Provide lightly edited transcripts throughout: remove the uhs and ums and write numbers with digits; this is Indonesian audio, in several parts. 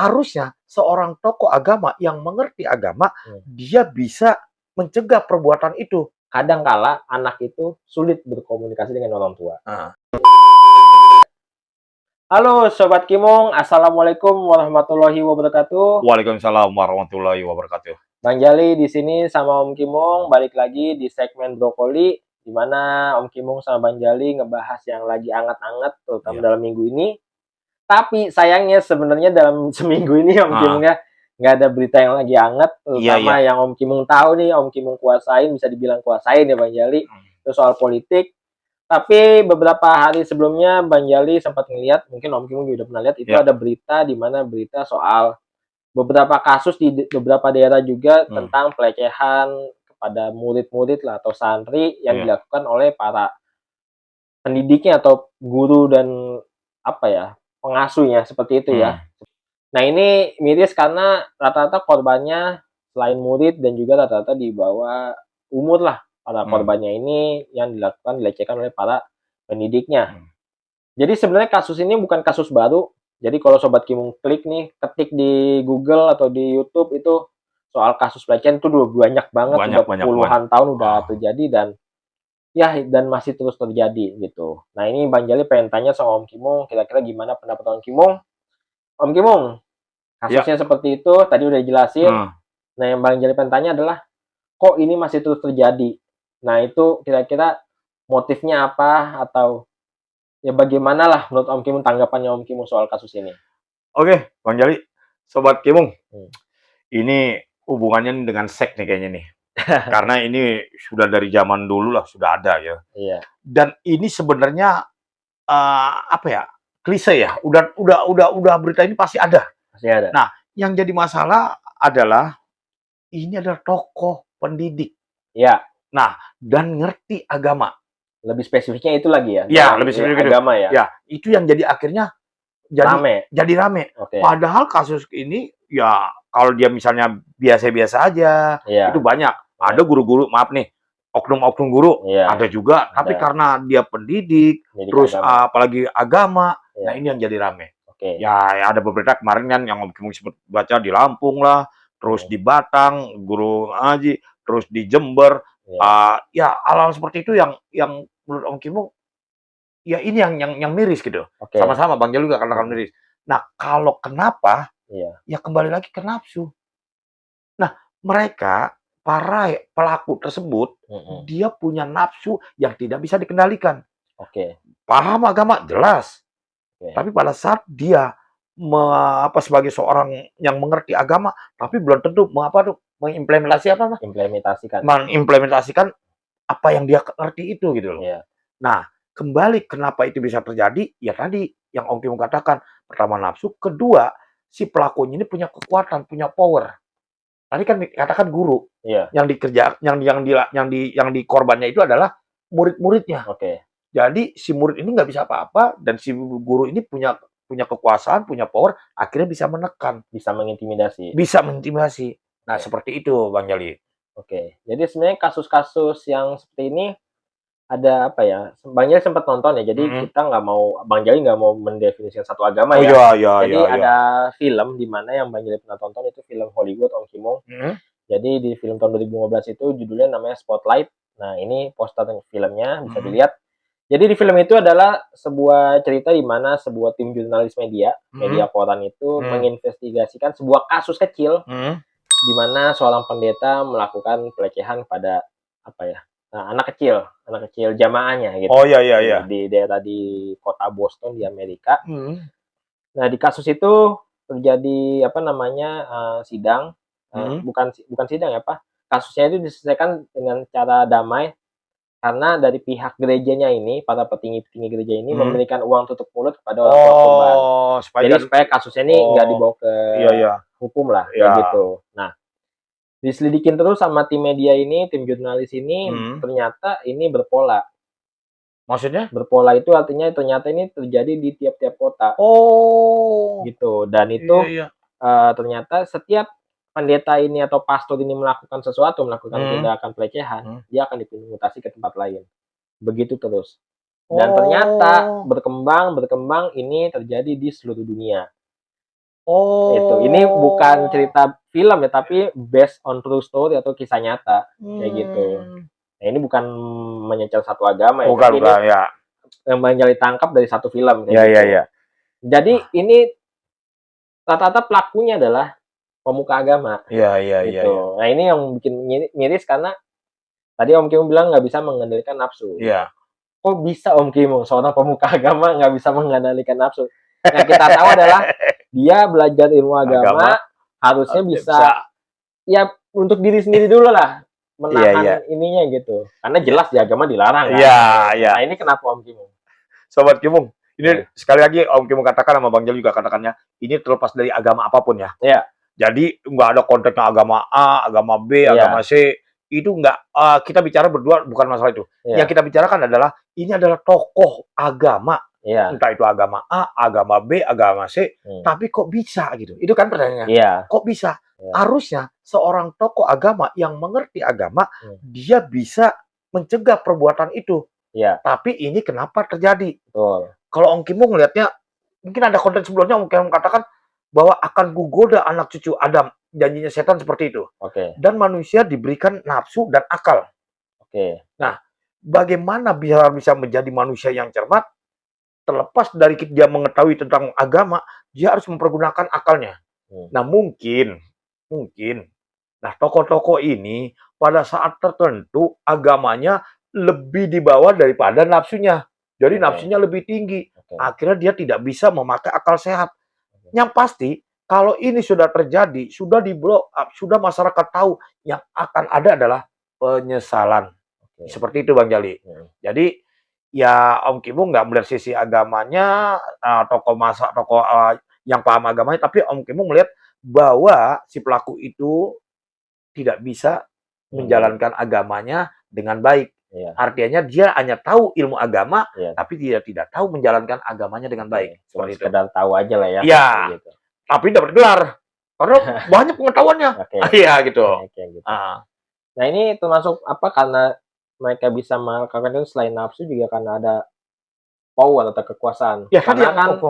harusnya seorang tokoh agama yang mengerti agama, Hmm. dia bisa mencegah perbuatan itu. Kadang kala anak itu sulit berkomunikasi dengan orang tua. Nah, Halo Sobat Kimong, Assalamualaikum warahmatullahi wabarakatuh. Waalaikumsalam warahmatullahi wabarakatuh. Bang Jali di sini sama Om Kimong, balik lagi di segmen brokoli, di mana Om Kimong sama Bang Jali ngebahas yang lagi anget-anget, terutama Iya. dalam minggu ini. Tapi sayangnya sebenarnya dalam seminggu ini Om Kimong ya, nggak ada berita yang lagi anget, terutama Iya. yang Om Kimong tahu nih, Om Kimong kuasain, bisa dibilang kuasain ya Bang Jali, itu soal politik. Tapi beberapa hari sebelumnya Bang Jali sempat ngeliat, mungkin Om Kimong juga udah pernah lihat, itu Ya. ada berita di mana berita soal beberapa kasus di beberapa daerah juga tentang pelecehan kepada murid-murid lah atau santri yang Iya. dilakukan oleh para pendidiknya atau guru dan apa ya, pengasuhnya seperti itu ya. Nah ini miris karena rata-rata korbannya selain murid dan juga rata-rata di bawah umur lah para korbannya ini yang dilecehkan oleh para pendidiknya. Jadi sebenarnya kasus ini bukan kasus baru. Jadi kalau Sobat Kimung klik nih, ketik di Google atau di YouTube itu soal kasus pelecehan itu udah banyak banget, udah Banyak. puluhan tahun udah terjadi dan masih terus terjadi gitu. Nah ini Bang Jali pengen tanya sama Om Kimung, kira-kira gimana pendapat Om Kimung? Om Kimung, Ya. kasusnya seperti itu, tadi udah jelasin. Nah yang Bang Jali pengen tanya adalah, kok ini masih terus terjadi? Nah itu kira-kira motifnya apa atau ya bagaimana lah menurut Om Kimung tanggapannya Om Kimung soal kasus ini? Oke, Bang Jali, Sobat Kimung. Hmm. Ini hubungannya dengan seks nih kayaknya nih. Karena ini sudah dari zaman dulu lah sudah ada ya. Iya. Dan ini sebenarnya apa ya? Klise ya. Udah berita ini pasti ada. Pasti ada. Nah, yang jadi masalah adalah ini adalah tokoh pendidik. Iya. Nah, dan ngerti agama. Lebih spesifiknya itu lagi ya. Ya, lebih spesifik agama ya. Ya, itu yang jadi akhirnya jadi rame. Oke. Padahal kasus ini ya kalau dia misalnya biasa-biasa aja, Iya. itu banyak. Ada guru-guru, maaf nih, oknum-oknum guru, Iya. ada juga. Tapi karena dia pendidik, terus agama. apalagi agama, Iya. nah ini yang jadi rame. Oke. Ya, ada beberapa kemarin kan yang mungkin sempat baca di Lampung lah, terus di Batang, guru ngaji, terus di Jember. Iya. Ya hal-hal seperti itu yang menurut Om Kimo, ya ini yang miris gitu. Oke. Sama-sama Bang Jalu juga katakan miris. Nah, kalau kenapa? Iya. Ya kembali lagi ke nafsu. Nah, mereka para pelaku tersebut dia punya nafsu yang tidak bisa dikendalikan. Oke. Paham agama jelas. Oke. Tapi pada saat dia sebagai seorang yang mengerti agama, tapi belum tentu mengimplementasikan apa yang dia ngerti itu gitu loh. Iya. Nah, kembali kenapa itu bisa terjadi? Ya tadi yang Om Kim katakan, pertama nafsu, kedua si pelakunya ini punya kekuatan, punya power. Tadi kan dikatakan guru. Iya. Yang di korbannya itu adalah murid-muridnya. Oke. Jadi si murid ini nggak bisa apa-apa dan si guru ini punya kekuasaan, punya power, akhirnya bisa menekan, Bisa mengintimidasi. Nah, seperti itu Bang Jali. Oke. Jadi sebenarnya kasus-kasus yang seperti ini ada apa ya? Bang Jali sempat nonton ya. Jadi kita nggak mau, Bang Jali nggak mau mendefinisikan satu agama ya. Jadi ada film di mana yang Bang Jali pernah tonton itu film Hollywood Om Kimong. Jadi di film tahun 2015 itu judulnya namanya Spotlight. Nah ini poster filmnya bisa dilihat. Jadi di film itu adalah sebuah cerita di mana sebuah tim jurnalis media koran itu menginvestigasikan sebuah kasus kecil di mana seorang pendeta melakukan pelecehan pada apa ya, anak kecil jamaahnya gitu. Oh iya. Di daerah di kota Boston di Amerika. Nah di kasus itu terjadi apa namanya sidang, bukan sidang ya Pak. Kasusnya itu diselesaikan dengan cara damai. Karena dari pihak gerejanya ini, para petinggi-petinggi gereja ini memberikan uang tutup mulut kepada orang tua korban. Jadi supaya kasusnya ini nggak dibawa ke hukum lah, kayak gitu. Nah, diselidikin terus sama tim media ini, tim jurnalis ini, ternyata ini berpola. Maksudnya? Berpola itu artinya ternyata ini terjadi di tiap-tiap kota. Gitu. Dan itu ternyata setiap pendeta ini atau pastor ini melakukan tindakan pelecehan, dia akan dipindah ke tempat lain. Begitu terus. Dan ternyata berkembang ini terjadi di seluruh dunia. Oh. Itu. Ini bukan cerita film ya, tapi based on true story atau kisah nyata kayak gitu. Nah, ini bukan menyetel satu agama ya, Bukan, tapi ini ya. yang banyak ditangkap dari satu film kayak Ya, gitu. ya. Jadi ini rata-rata pelakunya adalah pemuka agama. Iya. Gitu. Nah, ini yang bikin miris karena tadi Om Kim bilang nggak bisa mengendalikan nafsu. Iya. Kok bisa Om Kim, seorang pemuka agama nggak bisa mengendalikan nafsu? Yang kita tahu adalah dia belajar ilmu agama harusnya bisa ya untuk diri sendiri dulu lah menahan ininya gitu. Karena jelas di agama dilarang kan. Iya. Nah, ini kenapa Om Kim? Sobat Kimung, ini sekali lagi Om Kimung katakan sama Bang Jali juga katakannya, ini terlepas dari agama apapun ya. Iya. Jadi nggak ada konteksnya agama A, agama B, agama C. Itu nggak, kita bicara berdua bukan masalah itu. Yang kita bicarakan adalah, ini adalah tokoh agama. Entah itu agama A, agama B, agama C, tapi kok bisa gitu? Itu kan pertanyaannya. Kok bisa? Harusnya seorang tokoh agama yang mengerti agama, dia bisa mencegah perbuatan itu. Tapi ini kenapa terjadi? Kalau Om Kimung melihatnya, mungkin ada konten sebelumnya Om Kimung katakan bahwa akan kugoda anak cucu Adam, janjinya setan seperti itu. Dan manusia diberikan nafsu dan akal. Nah, bagaimana bisa menjadi manusia yang cermat? Terlepas dari dia mengetahui tentang agama, dia harus mempergunakan akalnya. Nah, mungkin, nah tokoh-tokoh ini pada saat tertentu agamanya lebih dibawa daripada nafsunya. Jadi nafsunya lebih tinggi. Akhirnya dia tidak bisa memakai akal sehat. Yang pasti, kalau ini sudah terjadi, sudah di-blow up, sudah masyarakat tahu, yang akan ada adalah penyesalan. Seperti itu Bang Jali. Jadi, ya Om Kimung nggak melihat sisi agamanya, tokoh yang paham agamanya, tapi Om Kimung melihat bahwa si pelaku itu tidak bisa menjalankan agamanya dengan baik. Artinya dia hanya tahu ilmu agama, tapi dia tidak tahu menjalankan agamanya dengan baik. Seperti itu. Sekedar tahu aja lah ya. Iya, gitu. Tapi dapat gelar. Karena banyak pengetahuannya. Iya, gitu. Nah, ini termasuk apa, karena mereka bisa melakukan itu selain nafsu juga karena ada power atau kekuasaan. Ya, karena kan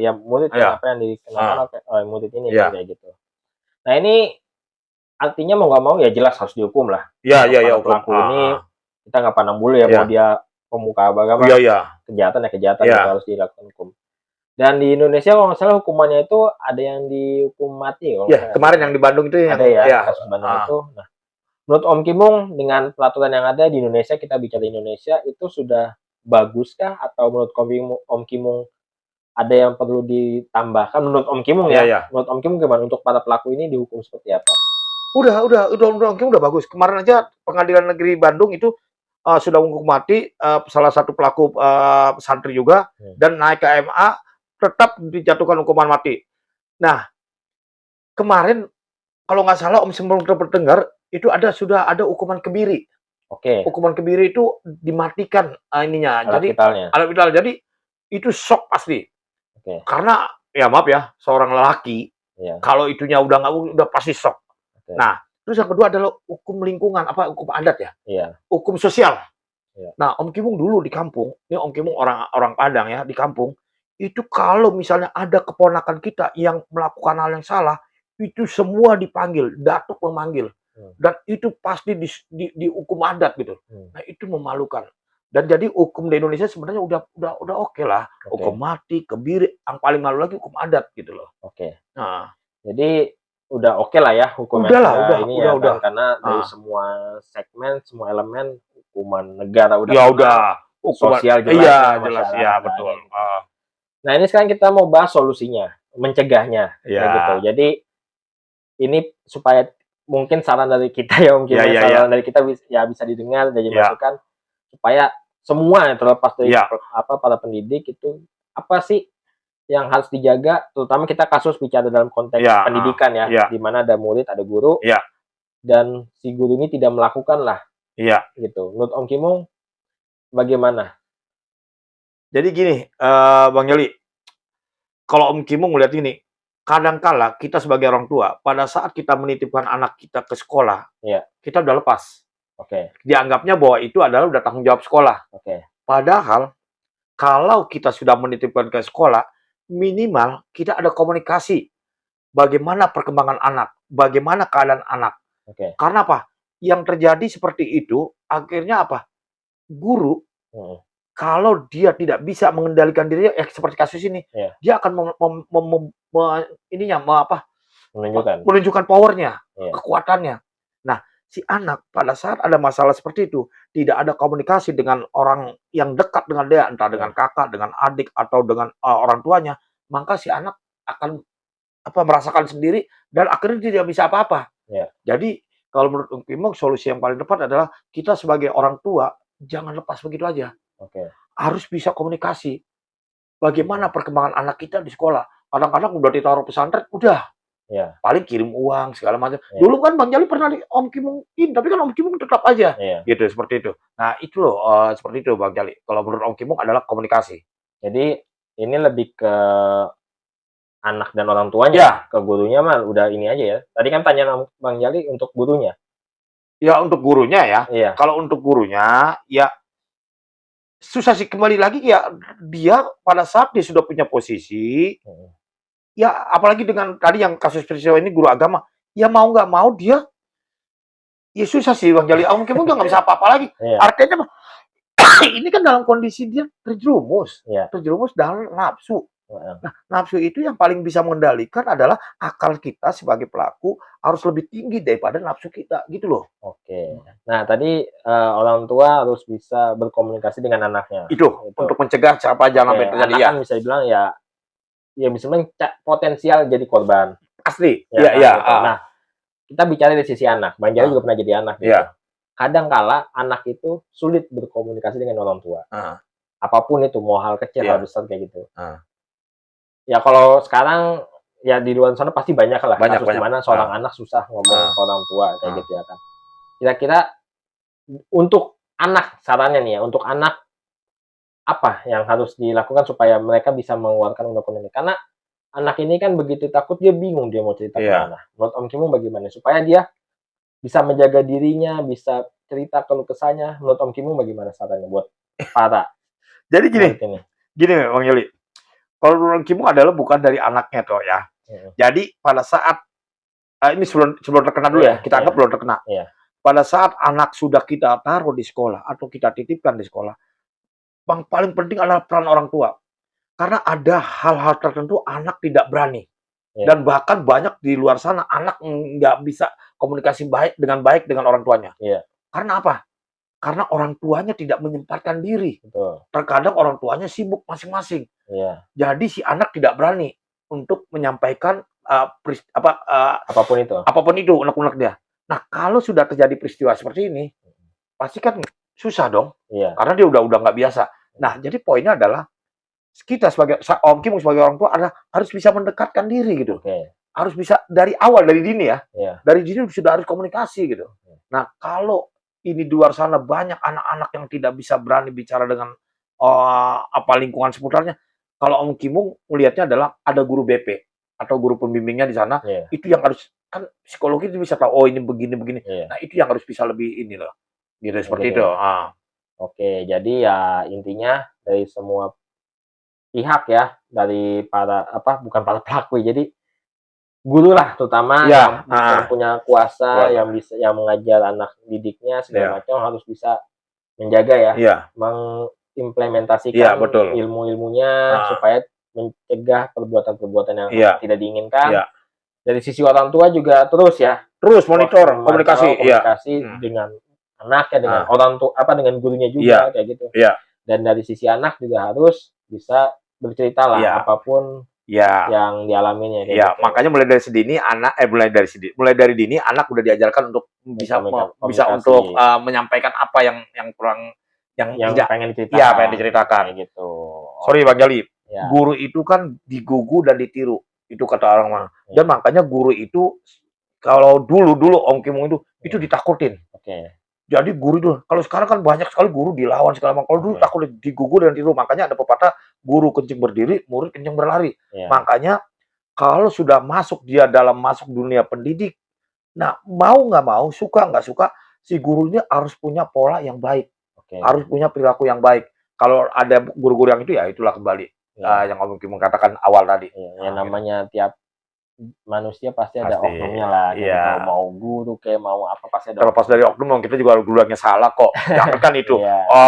ya murid apa yang dikenakan oleh murid ini kan kayak gitu. Nah, ini artinya mau nggak mau ya jelas harus dihukum lah. Iya. Pelaku ini kita nggak pandang bulu ya, mau dia pemuka agama, kejahatan ya kejahatan, harus dilakukan hukum. Dan di Indonesia kalau nggak salah hukumannya itu ada yang dihukum mati. Kemarin yang di Bandung itu ada ya, kasus Bandung itu. Nah, menurut Om Kimung dengan peraturan yang ada di Indonesia, kita bicara Indonesia, itu sudah baguskah atau menurut Om Kimung ada yang perlu ditambahkan menurut Om Kimung ya? Menurut Om Kimung gimana untuk para pelaku ini dihukum seperti apa? Udah Om Kimung udah bagus. Kemarin aja Pengadilan Negeri Bandung itu sudah menghukum mati salah satu pelaku santri juga, dan naik ke MA tetap dijatuhkan hukuman mati. Nah, kemarin kalau nggak salah Om sebelum terdengar itu sudah ada hukuman kebiri. Hukuman kebiri itu dimatikan ininya. Alat vital. Jadi itu shock pasti. Karena ya maaf ya, seorang lelaki kalau itunya udah pasti shock. Nah, terus yang kedua adalah hukum lingkungan, hukum adat ya. Hukum sosial. Nah, Om Kimung dulu di kampung, ini Om Kimung orang Padang ya, di kampung, itu kalau misalnya ada keponakan kita yang melakukan hal yang salah, itu semua dipanggil, datuk memanggil. Dan itu pasti dihukum adat gitu. Nah, itu memalukan. Dan jadi hukum di Indonesia sebenarnya udah oke lah. Hukum mati, kebiri, yang paling malu lagi hukum adat gitu loh. Nah, jadi udah oke lah ya hukumnya. Udah. Karena dari semua segmen, semua elemen, hukuman negara udah sosial jelas ya betul. Nah, ini sekarang kita mau bahas solusinya, mencegahnya gitu. Jadi ini supaya mungkin saran dari kita ya mungkin saran dari kita bisa didengar dan dimasukkan supaya semua yang terlepas dari para pendidik itu apa sih yang harus dijaga, terutama kita kasus bicara dalam konteks pendidikan ya, di mana ada murid, ada guru, dan si guru ini tidak melakukan lah, gitu. Menurut Om Kimung, bagaimana? Jadi gini, Bang Jali, kalau Om Kimung melihat ini, kadangkala kita sebagai orang tua, pada saat kita menitipkan anak kita ke sekolah, kita udah lepas. Dianggapnya bahwa itu adalah udah tanggung jawab sekolah. Padahal, kalau kita sudah menitipkan ke sekolah, minimal kita ada komunikasi. Bagaimana perkembangan anak, bagaimana keadaan anak. Karena apa? Yang terjadi seperti itu, akhirnya apa? Guru, kalau dia tidak bisa mengendalikan dirinya, seperti kasus ini, dia akan menunjukkan powernya, kekuatannya. Nah, si anak pada saat ada masalah seperti itu, tidak ada komunikasi dengan orang yang dekat dengan dia, entah dengan kakak, dengan adik, atau dengan orang tuanya, maka si anak akan merasakan sendiri dan akhirnya dia tidak bisa apa-apa. Jadi kalau menurut Om Kimong, solusi yang paling tepat adalah kita sebagai orang tua jangan lepas begitu aja. Harus bisa komunikasi. Bagaimana perkembangan anak kita di sekolah? Kadang-kadang udah ditaruh pesantren, udah. Paling kirim uang segala macam. Dulu kan Bang Jali pernah di Om Kimongin, tapi kan Om Kimong tetap aja. Gitu, seperti itu. Nah, itu loh, seperti itu Bang Jali. Kalau menurut Om Kimong adalah komunikasi. Jadi ini lebih ke anak dan orang tuanya, ke gurunya mah udah ini aja ya. Tadi kan tanya Bang Jali untuk gurunya. Ya untuk gurunya ya. Kalau untuk gurunya ya susah sih, kembali lagi ya dia pada saat dia sudah punya posisi, ya apalagi dengan tadi yang kasus peristiwa ini guru agama, ya mau nggak mau dia, ya susah sih Bang Jali. Mungkin udah nggak bisa apa-apa lagi. Artinya ini kan dalam kondisi dia terjerumus dalam nafsu. Nah, nafsu itu yang paling bisa mengendalikan adalah akal kita sebagai pelaku harus lebih tinggi daripada nafsu kita, gitu loh. Nah, tadi orang tua harus bisa berkomunikasi dengan anaknya. Itu. Untuk mencegah siapa jangan sampai terjadi. Anak kan bisa dibilang ya bisa potensial jadi korban. Asli. Nah, kita bicara dari sisi anak. Bang Jali juga pernah jadi anak. Gitu. Kadang-kala anak itu sulit berkomunikasi dengan orang tua. Apapun itu, mau hal kecil, hal besar kayak gitu. Ya kalau sekarang ya di luar sana pasti banyak lah kasus di mana seorang anak susah ngomong ke orang tua kayak gitu ya kan. Kira-kira untuk anak, sarannya nih ya, untuk anak apa yang harus dilakukan supaya mereka bisa mengeluarkan ungkapan ini? Karena anak ini kan begitu takut, dia bingung dia mau cerita kemana. Menurut Om Kimong bagaimana supaya dia bisa menjaga dirinya, bisa cerita keluh kesahnya? Menurut Om Kimong bagaimana sarannya buat para? Jadi gini Bang Yoli. Kalau menurut Kimong adalah bukan dari anaknya toh ya. Jadi pada saat ini sebelum terkena dulu ya, kita anggap belum terkena. Pada saat anak sudah kita taruh di sekolah atau kita titipkan di sekolah, yang paling penting adalah peran orang tua. Karena ada hal-hal tertentu anak tidak berani. Dan bahkan banyak di luar sana anak nggak bisa komunikasi dengan baik dengan orang tuanya. Karena apa? Karena orang tuanya tidak menyempatkan diri. Terkadang orang tuanya sibuk masing-masing. Jadi si anak tidak berani untuk menyampaikan apapun itu unek-unek dia. Nah, kalau sudah terjadi peristiwa seperti ini, pasti kan susah dong. Karena dia udah nggak biasa. Nah, jadi poinnya adalah kita sebagai Om Kimong sebagai orang tua adalah harus bisa mendekatkan diri gitu. Harus bisa dari awal, dari dini ya. Dari dini sudah harus komunikasi gitu. Nah, kalau ini di luar sana banyak anak-anak yang tidak bisa berani bicara dengan lingkungan seputarnya. Kalau Om Kimong melihatnya adalah ada guru BP atau guru pembimbingnya di sana, itu yang harus, kan psikologi itu bisa tahu, oh ini begini. Nah, itu yang harus bisa lebih ini loh. Gitu, seperti itu. Jadi ya intinya dari semua pihak ya, dari para bukan para pelaku, jadi guru lah terutama yang punya kuasa, yang bisa mengajar anak didiknya segala macam harus bisa menjaga ya, mengimplementasikan ilmu-ilmunya supaya mencegah perbuatan-perbuatan yang tidak diinginkan. Dari sisi orang tua juga terus monitor komunikasi dengan anaknya, dengan orang tua, dengan gurunya juga kayak gitu. Dan dari sisi anak juga harus bisa bercerita lah apapun yang dialaminya. Gitu. Makanya mulai dari dini anak udah diajarkan untuk bisa untuk menyampaikan apa yang kurang, yang tidak pengen diceritakan. Gitu. Sorry Bang Jali, guru itu kan digugu dan ditiru, itu kata orang mana. Dan makanya guru itu kalau dulu Om Kimong itu ditakutin. Jadi guru itu, kalau sekarang kan banyak sekali guru dilawan segala macam. Kalau dulu takut digugu dan ditiru, makanya ada pepatah guru kencing berdiri, murid kencing berlari. Makanya kalau sudah masuk dunia pendidik, nah mau nggak mau, suka nggak suka, si gurunya harus punya pola yang baik, harus punya perilaku yang baik. Kalau ada guru-guru yang itu ya itulah kembali yang Om Kim katakan awal tadi. Yang namanya tiap manusia pasti ada oknumnya lah. Gitu. Mau guru kayak mau apa pasti ada. Terlepas dari oknum, kita juga duluannya salah kok. Jangan kan itu.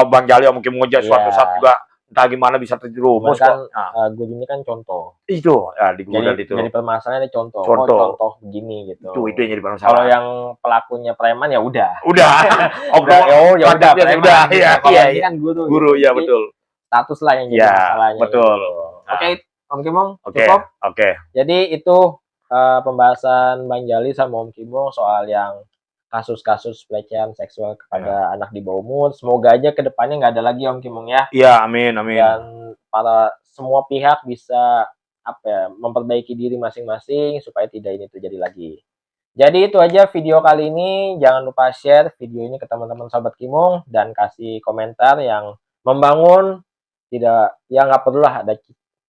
Bang Jali Om Kim ngejar suatu saat juga entah gimana bisa terjerumus kok. Guru ini kan contoh. Itu, di guru itu. Jadi permasalahannya contoh. Contoh begini gitu. Itu yang jadi permasalahan. Kalau yang pelakunya preman ya udah. Ya udah. Iya. Ini kan guru. Iya betul. Status lah yang jadi masalahnya. Betul. Oke, Om Kimong, cukup. Oke. Jadi itu pembahasan Bang Jali sama Om Kimong soal yang kasus-kasus pelecehan seksual kepada anak di bawah umur. Semoga aja kedepannya nggak ada lagi Om Kimong ya. Iya, amin. Dan para semua pihak bisa memperbaiki diri masing-masing supaya tidak ini terjadi lagi. Jadi itu aja video kali ini. Jangan lupa share video ini ke teman-teman sahabat Kimong dan kasih komentar yang membangun, nggak perlu lah ada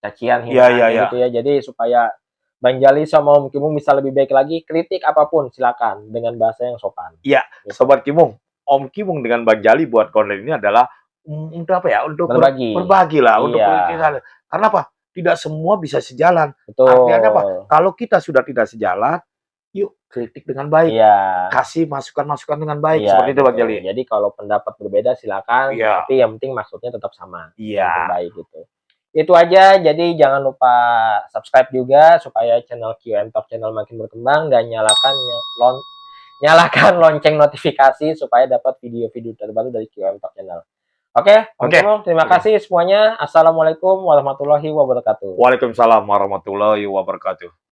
cacian gitu ya. Jadi supaya Bang Jali sama Om Kimong bisa lebih baik lagi, kritik apapun silakan dengan bahasa yang sopan. Iya, gitu. Sobat Kimong, Om Kimong dengan Bang Jali buat konten ini adalah untuk apa ya? Untuk berbagi lah, untuk kita. Karena apa? Tidak semua bisa sejalan. Betul. Artinya apa? Kalau kita sudah tidak sejalan, yuk kritik dengan baik. Kasih masukan-masukan dengan baik. Seperti itu Bang Jali. Jadi kalau pendapat berbeda silakan, tapi yang penting maksudnya tetap sama. Baik gitu. Itu aja, jadi jangan lupa subscribe juga supaya channel QM Talk Channel makin berkembang dan nyalakan lonceng notifikasi supaya dapat video-video terbaru dari QM Talk Channel. Oke. Terima kasih semuanya. Assalamualaikum warahmatullahi wabarakatuh. Waalaikumsalam warahmatullahi wabarakatuh.